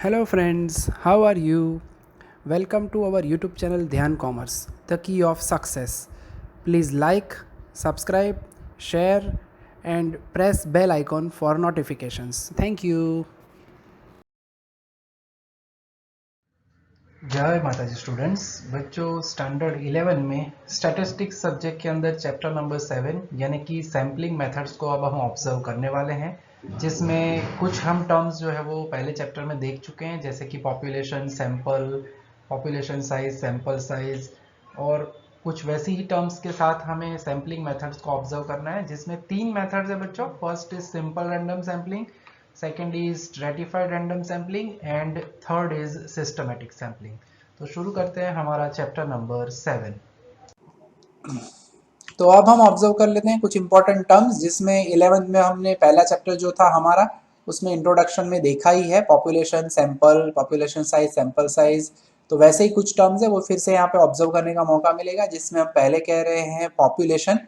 Hello friends, how are you? Welcome to our YouTube channel Dhyan Commerce, the key of success. Please like, subscribe, share and press bell icon for notifications. Thank you. जय माता जी students. बच्चों standard 11 में statistics subject के अंदर chapter number 7 यानी कि sampling methods को अब हम ऑब्जर्व करने वाले हैं, जिसमें कुछ हम टर्म्स जो है वो पहले चैप्टर में देख चुके हैं, जैसे कि population, sample, population size, sample size, और कुछ वैसी ही टर्म्स के साथ हमें सैम्पलिंग मेथड्स को ऑब्जर्व करना है, जिसमें 3 मेथड्स है बच्चों। First is simple random sampling, second is stratified random sampling and third is systematic sampling. तो शुरू करते हैं हमारा चैप्टर नंबर 7। तो अब हम ऑब्जर्व कर लेते हैं कुछ इंपॉर्टेंट टर्म्स, जिसमें 11th में हमने पहला चैप्टर जो था हमारा उसमें इंट्रोडक्शन में देखा ही है, population, sample, population size, sample size. तो वैसे ही कुछ टर्म्स है वो फिर से यहाँ पे ऑब्जर्व करने का मौका मिलेगा, जिसमें हम पहले कह रहे हैं population,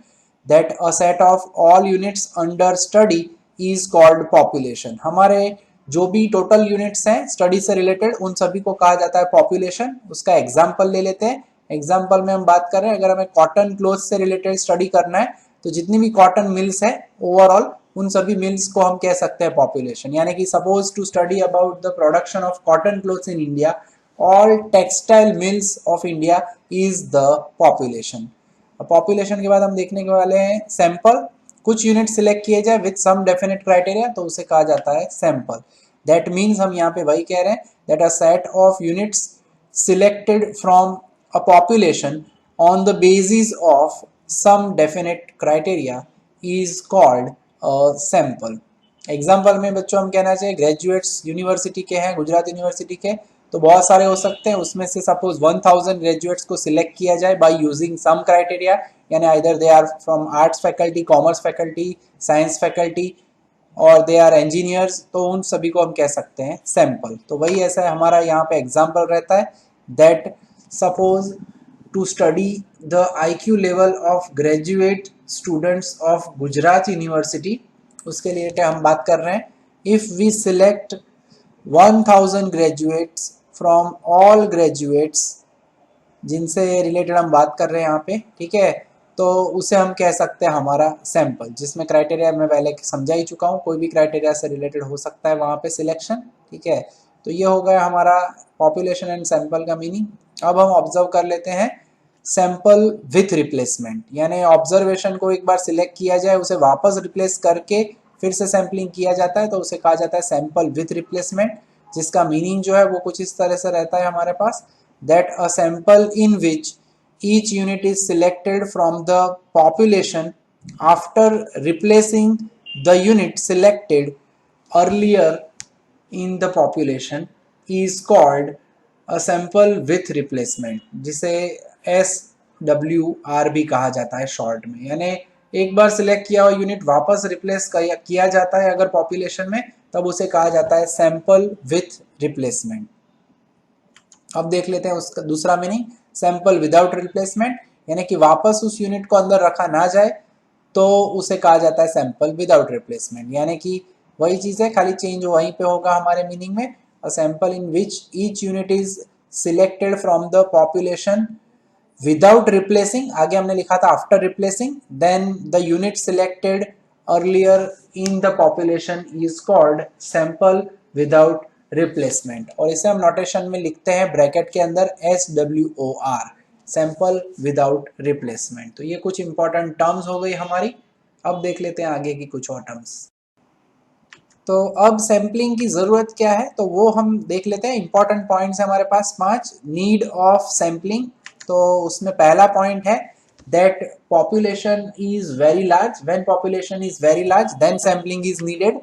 that a set of all units under study is called population. हमारे जो भी टोटल यूनिट्स हैं स्टडी से रिलेटेड उन सभी को कहा जाता है पॉपुलेशन। उसका एग्जाम्पल ले लेते हैं। एग्जाम्पल में हम बात कर रहे हैं, अगर हमें कॉटन क्लोथ से रिलेटेड स्टडी करना है तो जितनी भी कॉटन मिल्स है ओवरऑल उन सभी मिल्स को हम कह सकते हैं पॉपुलेशन। यानी कि suppose to study about the production of cotton clothes in India, all textile mills of India is the population. Population के बाद हम देखने के वाले हैं सैंपल। कुछ यूनिट सिलेक्ट किए जाए विद सम डेफिनेट क्राइटेरिया तो उसे कहा जाता है सैंपल। दैट मीन्स हम यहाँ पे वही कह रहे हैं, that a set of units selected from a population on the basis of some definite criteria is called a sample. Example में बच्चों हम कहना चाहिए ग्रेजुएट्स यूनिवर्सिटी के हैं, गुजरात यूनिवर्सिटी के, तो बहुत सारे हो सकते हैं। उसमें से सपोज 1000 ग्रेजुएट्स को सिलेक्ट किया जाए बाय यूजिंग सम क्राइटेरिया, यानी either they are from arts faculty, commerce faculty, science faculty और दे आर इंजीनियर्स, तो उन सभी को हम कह सकते हैं सैंपल। तो वही ऐसा है हमारा यहाँ पे एग्जाम्पल रहता है, that suppose to study the IQ level of graduate students of Gujarat University, उसके लिए हम बात कर रहे हैं, if we select 1000 graduates from all graduates जिनसे रिलेटेड हम बात कर रहे हैं यहाँ पे, ठीक है, तो उसे हम कह सकते हैं हमारा सैंपल, जिसमें क्राइटेरिया मैं पहले समझा ही चुका हूँ, कोई भी क्राइटेरिया से रिलेटेड हो सकता है वहाँ पे सिलेक्शन, ठीक है। तो ये हो गया हमारा पॉपुलेशन एंड सैंपल का मीनिंग। अब हम ऑब्जर्व कर लेते हैं सैंपल विथ रिप्लेसमेंट, यानी ऑब्जर्वेशन को एक बार सिलेक्ट किया जाए उसे वापस रिप्लेस करके फिर से सैम्पलिंग किया जाता है तो उसे कहा जाता है सैंपल विथ रिप्लेसमेंट, जिसका मीनिंग जो है वो कुछ इस तरह से रहता है हमारे पास, that a sample in which each unit is selected from the population after replacing the unit selected earlier in the population is called a sample with replacement, जिसे SWR भी कहा जाता है शॉर्ट में। यानी एक बार सिलेक्ट किया हुआ यूनिट वापस रिप्लेस किया जाता है अगर पॉपुलेशन में, तब उसे कहा जाता है सैंपल विथ रिप्लेसमेंट। अब देख लेते हैं उसका दूसरा मीनिंग, सैंपल विदाउट रिप्लेसमेंट, यानी कि वापस उस यूनिट को अंदर रखा ना जाए तो उसे कहा जाता है सैंपल विदाउट रिप्लेसमेंट। यानी कि वही चीज़ है, खाली चेंज वहीं पे होगा हमारे मीनिंग में। A sample in which each unit is selected from the population without replacing, आगे हमने लिखा था after replacing, then the unit selected earlier in the population is called sample without replacement. और इसे हम नोटेशन में लिखते हैं ब्रैकेट के अंदर SWOR, सैंपल विदाउट रिप्लेसमेंट। तो ये कुछ इंपॉर्टेंट टर्म्स हो गई हमारी। अब देख लेते हैं आगे की कुछ और टर्म्स। तो अब सैम्पलिंग की ज़रूरत क्या है तो वो हम देख लेते हैं। इंपॉर्टेंट पॉइंट्स है हमारे पास 5। नीड ऑफ सैम्पलिंग, तो उसमें पहला पॉइंट है that population is very large, when population is very large then sampling is needed.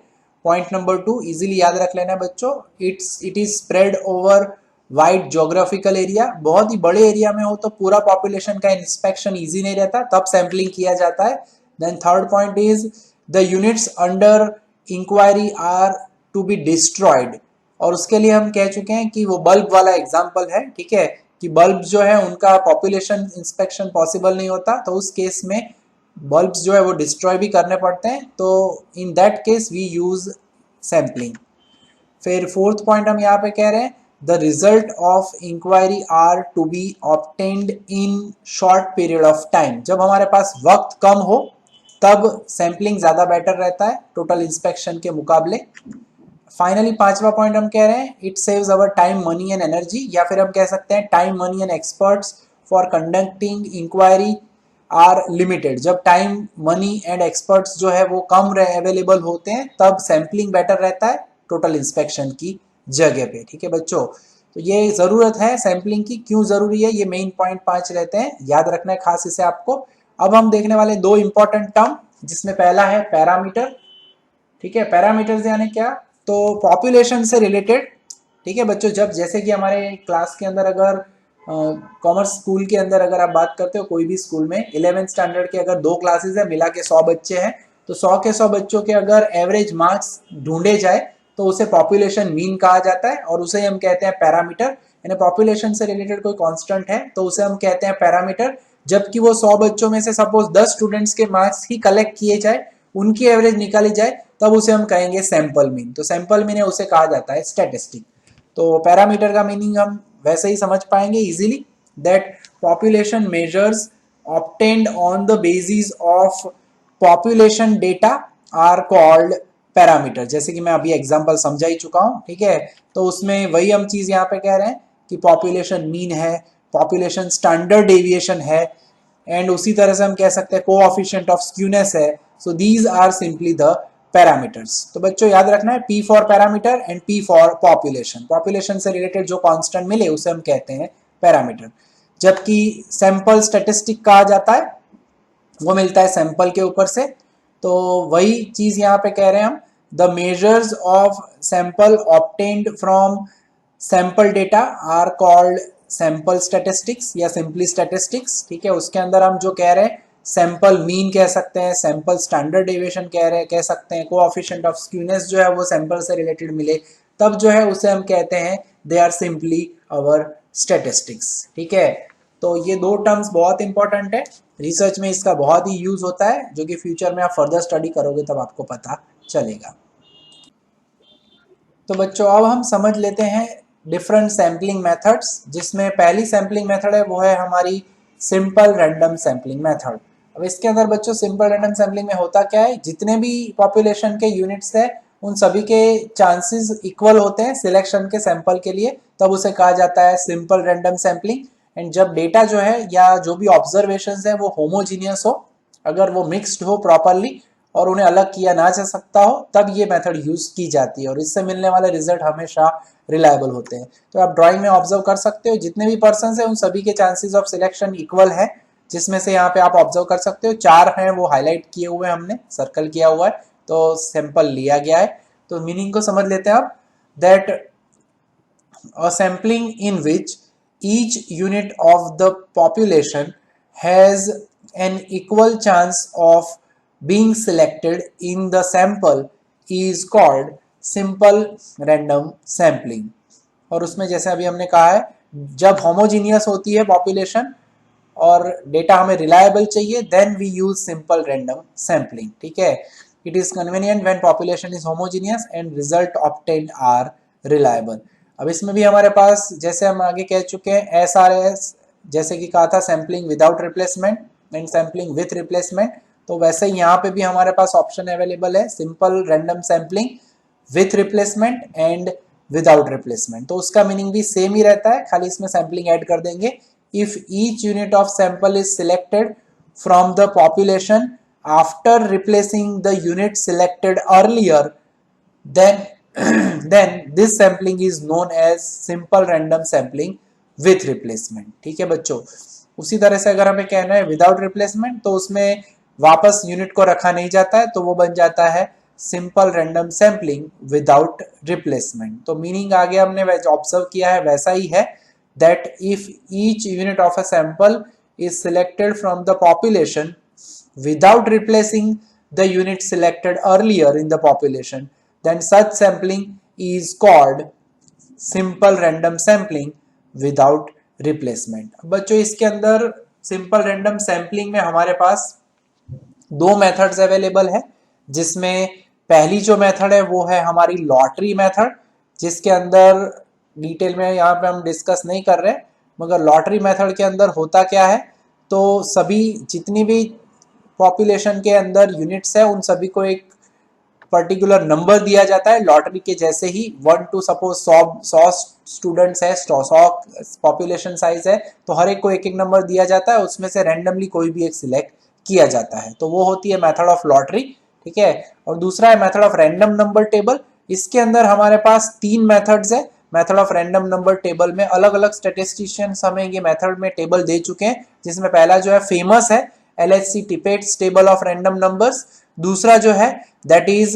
Point number 2 easily याद रख लेना बच्चों, it is spread over wide geographical area, बहुत ही बड़े एरिया में हो तो पूरा पॉपुलेशन का इंस्पेक्शन इजी नहीं रहता, तब सैम्पलिंग किया जाता है। Then third point is the units under inquiry are to be destroyed, और उसके लिए हम कह चुके हैं कि वो बल्ब वाला एग्जाम्पल है, ठीक है, कि बल्ब जो है उनका पॉपुलेशन इंस्पेक्शन पॉसिबल नहीं होता, तो उस केस में बल्ब्स जो है वो डिस्ट्रॉय भी करने पड़ते हैं, तो in that case we use sampling. फिर फोर्थ पॉइंट हम यहाँ पे कह रहे हैं the result of inquiry are to be obtained in short period of time. जब हमारे पास वक्त कम हो तब सैम्पलिंग ज़्यादा बेटर रहता है टोटल इंस्पेक्शन के मुकाबले। फाइनली पांचवा पॉइंट हम कह रहे हैं it saves our time money and energy, या फिर हम कह सकते हैं time money and experts for conducting inquiry are limited. जब टाइम मनी एंड एक्सपर्ट्स जो है वो कम अवेलेबल होते हैं तब सैम्पलिंग बेटर रहता है टोटल इंस्पेक्शन की जगह पे। ठीक है बच्चों, तो ये जरूरत है सैम्पलिंग की, क्यों जरूरी है, ये मेन पॉइंट 5 रहते हैं, याद रखना है खास इसे आपको। अब हम देखने वाले दो इंपॉर्टेंट टर्म, जिसमें पहला है पैरामीटर। ठीक है, पैरामीटर्स यानी क्या, तो पॉपुलेशन से रिलेटेड। ठीक है बच्चों, जब जैसे कि हमारे क्लास के अंदर अगर कॉमर्स स्कूल के अंदर अगर आप बात करते हो, कोई भी स्कूल में 11th स्टैंडर्ड के अगर 2 क्लासेस है, मिला के 100 बच्चे हैं, तो 100 के 100 बच्चों के अगर एवरेज मार्क्स ढूंढे जाए तो उसे पॉपुलेशन मीन कहा जाता है, और उसे हम कहते हैं पैरामीटर। यानी पॉपुलेशन से रिलेटेड कोई कांस्टेंट है तो उसे हम कहते हैं पैरामीटर। जबकि वो 100 बच्चों में से सपोज 10 स्टूडेंट्स के मार्क्स ही कलेक्ट किए जाए, उनकी एवरेज निकाली जाए, तब उसे हम कहेंगे सैंपल मीन। तो सैंपल मीन है उसे कहा जाता है स्टैटिस्टिक। तो पैरामीटर का मीनिंग हम वैसे ही समझ पाएंगे easily, that population measures obtained on the basis of population data are called parameter. जैसे कि मैं अभी एग्जांपल समझा ही चुका हूं। ठीक है, तो उसमें वही हम चीज यहाँ पे कह रहे हैं कि पॉपुलेशन मीन है, पॉपुलेशन स्टैंडर्ड डेविएशन है, एंड उसी तरह से हम कह सकते हैं कोएफिशिएंट ऑफ स्क्यूनेस है। So these are simply the parameters. तो बच्चों याद रखना है P for parameter and P for population. Population से रिलेटेड जो कांस्टेंट मिले उसे हम कहते हैं पैरामीटर। जबकि सैंपल स्टैटिस्टिक कहा जाता है, वो मिलता है सैंपल के ऊपर से। तो वही चीज यहाँ पे कह रहे हैं हम, the measures of sample obtained from sample data are called sample statistics या सिंपली स्टैटिस्टिक्स। ठीक है, उसके अंदर हम जो कह रहे हैं सैंपल मीन कह सकते हैं, सैंपल स्टैंडर्ड डेविएशन कह सकते हैं, कोएफिशिएंट ऑफ स्क्यूनेस जो है वो सैंपल से रिलेटेड मिले, तब जो है उसे हम कहते हैं they are simply our statistics. ठीक है, तो ये दो टर्म्स बहुत इंपॉर्टेंट है, रिसर्च में इसका बहुत ही यूज होता है, जो कि फ्यूचर में आप फर्दर स्टडी करोगे तब आपको पता चलेगा। तो बच्चों अब हम समझ लेते हैं डिफरेंट सैम्पलिंग मेथड्स, जिसमें पहली सैम्पलिंग मेथड है वो है हमारी सिंपल रैंडम सैम्पलिंग मेथड। अब इसके अंदर बच्चों सिंपल रैंडम सैम्पलिंग में होता क्या है, जितने भी पॉपुलेशन के यूनिट्स है उन सभी के चांसेस इक्वल होते हैं सिलेक्शन के सैंपल के लिए, तब उसे कहा जाता है सिंपल रैंडम सैम्पलिंग। एंड जब डेटा जो है या जो भी ऑब्जर्वेशंस है वो होमोजीनियस हो, अगर वो मिक्स्ड हो प्रॉपरली और उन्हें अलग किया ना जा सकता हो, तब ये मेथड यूज की जाती है, और इससे मिलने वाले रिजल्ट हमेशा रिलायबल होते हैं। तो आप ड्राइंग में ऑब्जर्व कर सकते हो जितने भी पर्सन है उन सभी के चांसेस ऑफ सिलेक्शन इक्वल है, जिसमें से यहाँ पे आप ऑब्जर्व कर सकते हो 4 हैं वो हाईलाइट किए हुए हमने, सर्कल किया हुआ है, तो सैंपल लिया गया है। तो मीनिंग को समझ लेते हैं आप, that a sampling in which each unit of the population has an equal chance of being selected in the sample is called simple random sampling। और उसमें जैसे अभी हमने कहा है, जब होमोजीनियस होती है पॉपुलेशन और डेटा हमें रिलायबल चाहिए, then we use simple random sampling. ठीक है, it is convenient when population is homogeneous and result obtained are reliable. अब इसमें भी हमारे पास, जैसे हम आगे कह चुके हैं, SRS जैसे कि कहा था sampling without replacement and sampling with replacement, तो वैसे ही यहाँ पे भी हमारे पास ऑप्शन अवेलेबल है simple random sampling with replacement and without replacement. तो उसका मीनिंग भी सेम ही रहता है, खाली इसमें सैम्पलिंग ऐड कर देंगे। If each unit of sample is selected from the population after replacing the unit selected earlier, then then this sampling is known as simple random sampling with replacement। ठीक है बच्चों, उसी तरह से अगर हमें कहना है विदाउट रिप्लेसमेंट, तो उसमें वापस यूनिट को रखा नहीं जाता है, तो वो बन जाता है simple random sampling without replacement. तो मीनिंग आगे हमने ऑब्जर्व किया है वैसा ही है, that if each unit of a sample is selected from the population without replacing the unit selected earlier in the population, then such sampling is called simple random sampling without replacement। बच्चों इसके अंदर simple random sampling में हमारे पास 2 methods available है, जिसमें पहली जो method है वो है हमारी लॉटरी मेथड, जिसके अंदर डिटेल में यहाँ पे हम डिस्कस नहीं कर रहे, मगर लॉटरी मेथड के अंदर होता क्या है, तो सभी जितनी भी पॉपुलेशन के अंदर यूनिट्स है उन सभी को एक पर्टिकुलर नंबर दिया जाता है लॉटरी के जैसे ही। 1 टू सपोज 100 स्टूडेंट्स है, 100 पॉपुलेशन साइज है, तो हर एक को एक एक नंबर दिया जाता है, उसमें से रैंडमली कोई भी एक सिलेक्ट किया जाता है, तो वो होती है मेथड ऑफ लॉटरी। ठीक है, और दूसरा है method of random number table. इसके अंदर हमारे पास 3 मेथड्स है। Method of random number table में अलग अलग स्टेटिस्टिशियंस हमें ये मेथड में टेबल दे चुके हैं, जिसमें पहला जो है फेमस है LHC Tippett's table of random numbers, दूसरा जो है that is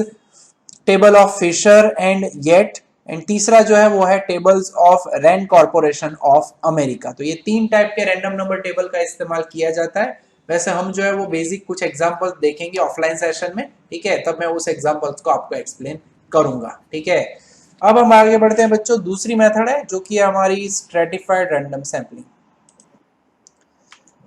table of Fisher and Yates, and तीसरा जो है वो है tables of Rand Corporation of America. तो ये 3 टाइप के रैंडम नंबर टेबल का इस्तेमाल किया जाता है। वैसे हम जो है वो बेसिक कुछ एग्जांपल्स देखेंगे ऑफलाइन सेशन में, ठीक है, तब मैं उस एग्जांपल्स को आपको एक्सप्लेन करूंगा। ठीक है, अब हम आगे बढ़ते हैं बच्चों। दूसरी मेथड है जो कि है हमारी स्ट्रेटिफाइड रैंडम सैंपलिंग।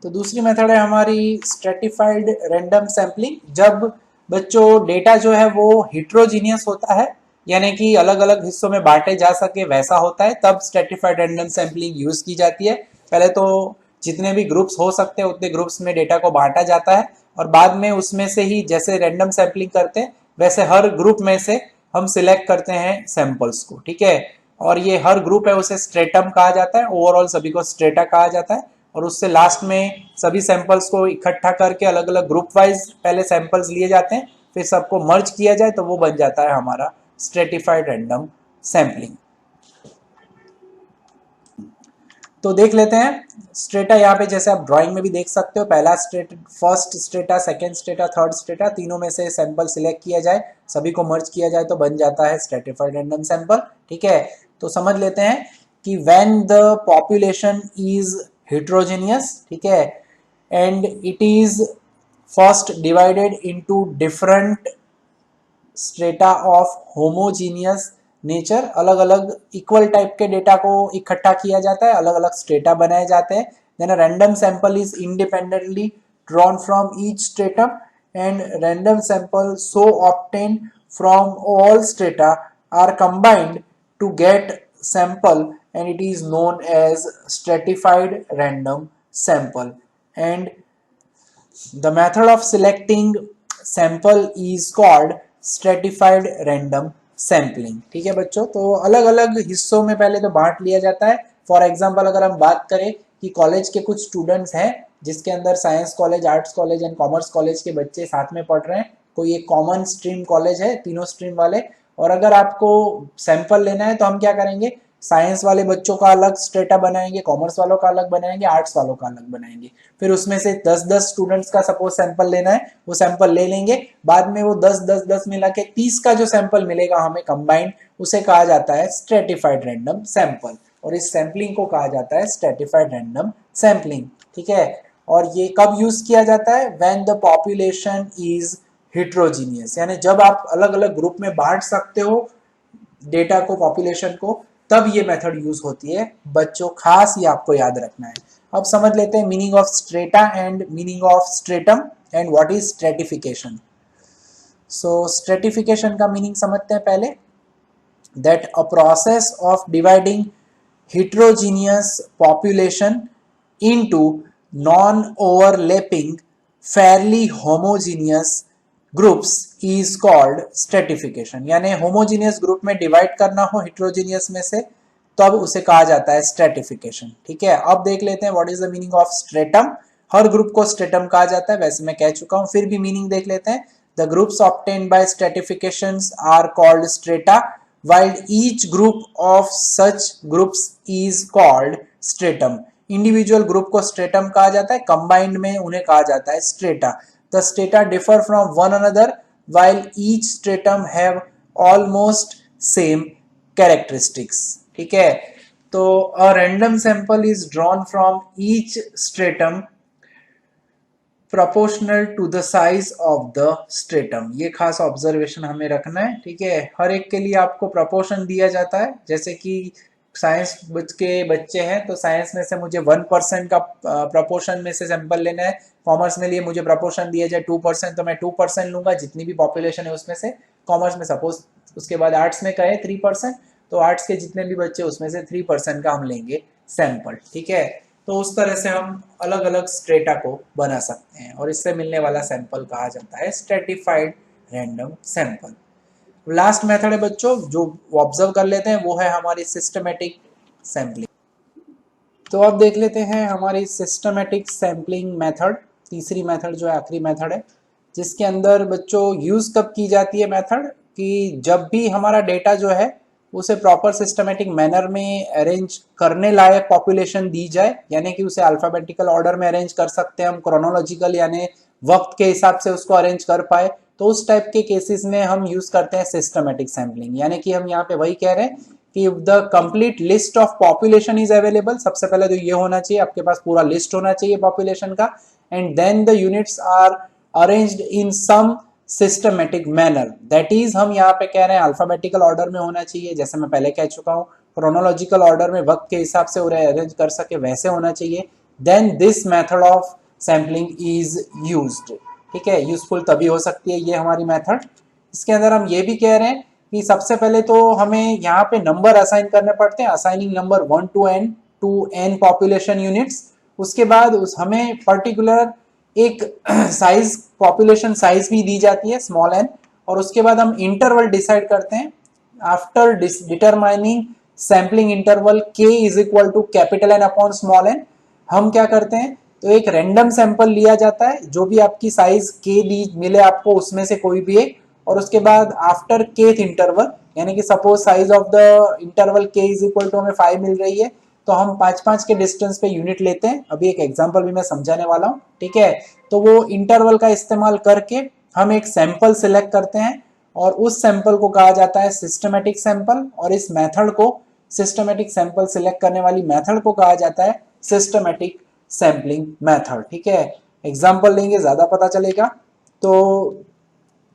तो दूसरी मेथड है हमारी स्ट्रेटिफाइड रैंडम सैंपलिंग। जब बच्चों डेटा जो है वो हिट्रोजीनियस होता है, यानी कि अलग अलग हिस्सों में बांटे जा सके वैसा होता है, तब स्ट्रेटिफाइड रैंडम सैंपलिंग यूज की जाती है। पहले तो जितने भी ग्रुप्स हो सकते हैं उतने ग्रुप्स में डेटा को बांटा जाता है, और बाद में उसमें से ही जैसे रैंडम सैंपलिंग करते हैं वैसे हर ग्रुप में से हम सिलेक्ट करते हैं सैंपल्स को। ठीक है, और ये हर ग्रुप है उसे स्ट्रेटम कहा जाता है, ओवरऑल सभी को स्ट्रेटा कहा जाता है, और उससे लास्ट में सभी सैंपल्स को इकट्ठा करके अलग अलग ग्रुप वाइज पहले सैंपल्स लिए जाते हैं, फिर सबको मर्ज किया जाए तो वो बन जाता है हमारा स्ट्रेटिफाइड रैंडम सैंपलिंग। तो देख लेते हैं स्ट्रेटा। यहाँ पे जैसे आप ड्राइंग में भी देख सकते हो, पहला strata, first strata, second strata, third strata, तीनों में से सैंपल सिलेक्ट किया जाए, सभी को मर्ज किया जाए तो बन जाता है स्ट्रेटिफाइड रैंडम सैंपल। ठीक है, तो समझ लेते हैं कि when the population is heterogeneous, ठीक है, and it is first divided into different strata of homogeneous nature, अलग अलग इक्वल टाइप के डेटा को इकट्ठा किया जाता है, अलग अलग स्ट्रेटा बनाए जाते हैं। then a random sample is independently drawn from each stratum, and random sample so obtained from all strata are combined to get sample, and it is known as stratified random sample. And the method of selecting sample is called stratified random sampling। ठीक है बच्चों, तो अलग अलग हिस्सों में पहले तो बांट लिया जाता है। फॉर एग्जांपल अगर हम बात करें कि कॉलेज के कुछ स्टूडेंट्स हैं जिसके अंदर science college, arts college and commerce college के बच्चे साथ में पढ़ रहे हैं, कोई एक कॉमन स्ट्रीम कॉलेज है तीनों स्ट्रीम वाले, और अगर आपको सैंपल लेना है तो हम क्या करेंगे, साइंस वाले बच्चों का अलग स्ट्रेटा बनाएंगे, कॉमर्स वालों का अलग बनाएंगे, आर्ट्स वालों का अलग बनाएंगे, फिर उसमें से 10-10 स्टूडेंट्स का सपोज सैंपल लेना है, वो सैंपल ले लेंगे, बाद में वो 10-10-10 मिला के 30 का जो सैंपल मिलेगा हमें कंबाइंड, उसे कहा जाता है स्ट्रेटिफाइड रैंडम सैंपल, और इस सैंपलिंग को कहा जाता है स्ट्रेटिफाइड रैंडम सैंपलिंग। ठीक है, और ये कब यूज किया जाता है, when the population is heterogeneous, यानी जब आप अलग अलग ग्रुप में बांट सकते हो डेटा को, पॉपुलेशन को, तब ये मेथड यूज होती है बच्चों, खास ये आपको याद रखना है। अब समझ लेते हैं meaning of strata and meaning of stratum and what is stratification. So stratification का मीनिंग समझते हैं पहले, that a process of dividing heterogeneous population into non-overlapping fairly homogeneous groups is called stratification। यानी homogeneous group में divide करना हो heterogeneous में से, तब उसे कहा जाता है stratification। ठीक है, अब देख लेते हैं what is the meaning of stratum। Her group को stratum कहा जाता है, वैसे मैं कह चुका हूं, फिर भी मीनिंग देख लेते हैं। The groups obtained by stratifications are called strata, while each group of such groups is called stratum। Individual group को स्ट्रेटम कहा जाता है, कंबाइंड में उन्हें कहा जाता है strata. The strata differ from one another while each stratum have almost same characteristics। ठीक है, तो a random sample is drawn from each stratum proportional to the size of the stratum. ये खास ऑब्जर्वेशन हमें रखना है। ठीक है, हर एक के लिए आपको प्रोपोर्शन दिया जाता है, जैसे कि साइंस के बच्चे हैं तो साइंस में से मुझे 1% का प्रोपोर्शन में से सैंपल लेना है, कॉमर्स में लिए मुझे प्रोपोर्शन दिया जाए 2%, तो मैं 2% लूंगा जितनी भी पॉपुलेशन है उसमें से। कॉमर्स में सपोज उसके बाद आर्ट्स में कहे 3%, तो आर्ट्स के जितने भी बच्चे उसमें से 3% का हम लेंगे सैंपल, ठीक है। तो उस तरह से हम अलग अलग स्ट्रेटा को बना सकते हैं और इससे मिलने वाला सैंपल कहा जाता है stratified random sample. Last method है बच्चों जो ऑब्जर्व कर लेते हैं वो है हमारी सिस्टमेटिक सैम्पलिंग। तो अब देख लेते हैं हमारी सिस्टमेटिक सैम्पलिंग मेथड, तीसरी मेथड जो है आखिरी मेथड है, जिसके अंदर बच्चों यूज़ कब की जाती है मेथड कि जब भी हमारा डेटा जो है उसे प्रॉपर सिस्टमेटिक मैनर में अरेंज करने लायक पॉपुलेशन दी जाए, यानी कि उसे अल्फ़ाबेटिकल ऑर्डर में अरेंज कर सकते हैं हम, क्रोनोलॉजिकल यानी वक्त के हिसाब से उसको अरेंज कर पाए, तो उस टाइप के केसेस में हम यूज़ करते हैं सिस्टमेटिक सैम्पलिंग। यानी कि हम यहाँ पे वही कह रहे हैं कि the complete list of population is available, सबसे पहले तो ये होना चाहिए आपके पास पूरा लिस्ट होना चाहिए पॉपुलेशन का, and then the units are arranged in some systematic manner, that is हम यहाँ पे कह रहे हैं अल्फाबेटिकल ऑर्डर में होना चाहिए, जैसे मैं पहले कह चुका हूँ क्रोनोलॉजिकल ऑर्डर में वक्त के हिसाब से उन्हें अरेंज कर सके वैसे होना चाहिए, then this method of sampling is used, ठीक है। यूजफुल तभी हो सकती है ये हमारी मेथड। इसके अंदर हम ये भी कह रहे हैं कि सबसे पहले तो हमें यहाँ पे नंबर असाइन करने पड़ते हैं, assigning number 1 to n population units. उसके बाद उस हमें पर्टिकुलर एक साइज पॉपुलेशन साइज भी दी जाती है स्मॉल n, और उसके बाद हम इंटरवल डिसाइड करते हैं after determining sampling interval k is equal to capital N upon small n। हम क्या करते हैं तो एक रैंडम सैंपल लिया जाता है जो भी आपकी साइज k दी मिले आपको उसमें से कोई भी एक, और उसके बाद आफ्टर केथ इंटरवल यानी कि suppose size of the interval k is equal to हमें 5 मिल रही है तो हम 5-5 के डिस्टेंस पे यूनिट लेते हैं। अभी एक एग्जांपल भी मैं समझाने वाला हूँ, ठीक है। तो वो इंटरवल का इस्तेमाल करके हम एक सैंपल सिलेक्ट करते हैं और उस सैंपल को कहा जाता है सिस्टमेटिक सैंपल, और इस मेथड को सिस्टमेटिक सैंपल सिलेक्ट करने वाली मेथड को कहा जाता है सिस्टमेटिक सैम्पलिंग मेथड, ठीक है। एग्जांपल लेंगे ज्यादा पता चलेगा। तो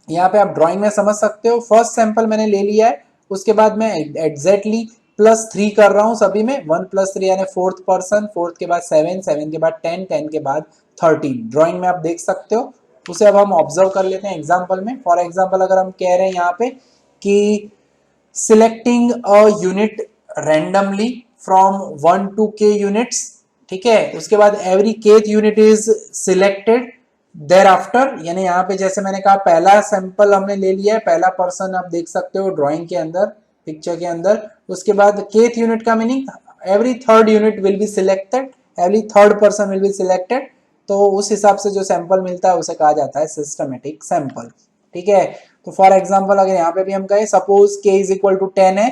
यहाँ पे आप ड्राइंग में समझ सकते हो, फर्स्ट सैंपल मैंने ले लिया है, उसके बाद मैं एग्जैक्टली +3 कर रहा हूँ सभी में, 1+3 यानी फोर्थ पर्सन, फोर्थ के बाद 7, 7 के बाद 10, 10 के बाद 13, ड्राइंग में आप देख सकते हो। उसे अब हम ऑब्जर्व कर लेते हैं एग्जाम्पल में। फॉर एग्जाम्पल अगर हम कह रहे हैं यहाँ पे कि selecting a unit randomly from 1 to k units, ठीक है। उसके बाद every kth unit is selected there after, यानी यहाँ पे जैसे मैंने कहा पहला सैंपल हमने ले लिया है, पहला पर्सन आप देख सकते हो ड्राइंग के अंदर पिक्चर के अंदर। उसके बाद केथ यूनिट का meaning every third unit will be selected, every third person will be selected, तो उस हिसाब से जो सैंपल मिलता है उसे कहा जाता है सिस्टमेटिक सैंपल, ठीक है। तो फॉर एग्जाम्पल अगर यहाँ पे भी हम कहें suppose k is equal to 10 है,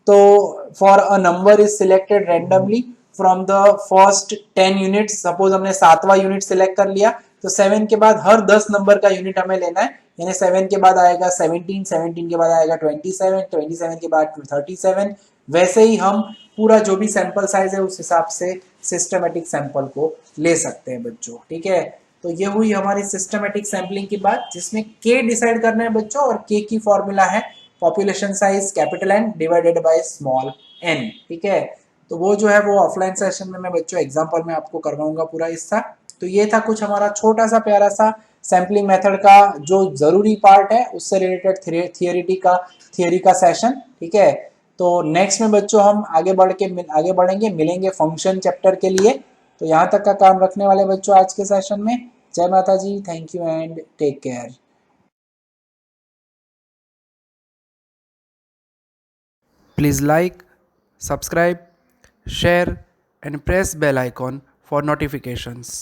तो for a number is selected randomly from the first 10 units, suppose हमने 7वां यूनिट सिलेक्ट कर लिया तो 7 के बाद हर 10 नंबर का यूनिट हमें लेना है, यानी 7 के बाद आएगा 17, 17 के बाद आएगा 27, 27 के बाद 37, वैसे ही हम पूरा जो भी सैंपल साइज है उस हिसाब से सिस्टमेटिक सैंपल को ले सकते हैं बच्चों, ठीक है। तो ये हुई हमारी सिस्टमेटिक सैंपलिंग की बात, जिसमें k डिसाइड करना है बच्चों, और k की फॉर्मूला है population size capital N divided by small n, ठीक है। तो वो जो है वो ऑफलाइन सेशन में मैं बच्चों एग्जांपल में आपको करवाऊंगा पूरा हिस्सा। तो ये था कुछ हमारा छोटा सा प्यारा सा सैम्पलिंग मेथड का जो जरूरी पार्ट है उससे रिलेटेड थियरी का सेशन, ठीक है। तो नेक्स्ट में बच्चों हम आगे बढ़ेंगे, मिलेंगे फंक्शन चैप्टर के लिए। तो यहाँ तक का काम रखने वाले बच्चों आज के सेशन में। जय माता जी, thank you and take care. Please like, subscribe, share and press bell icon for notifications.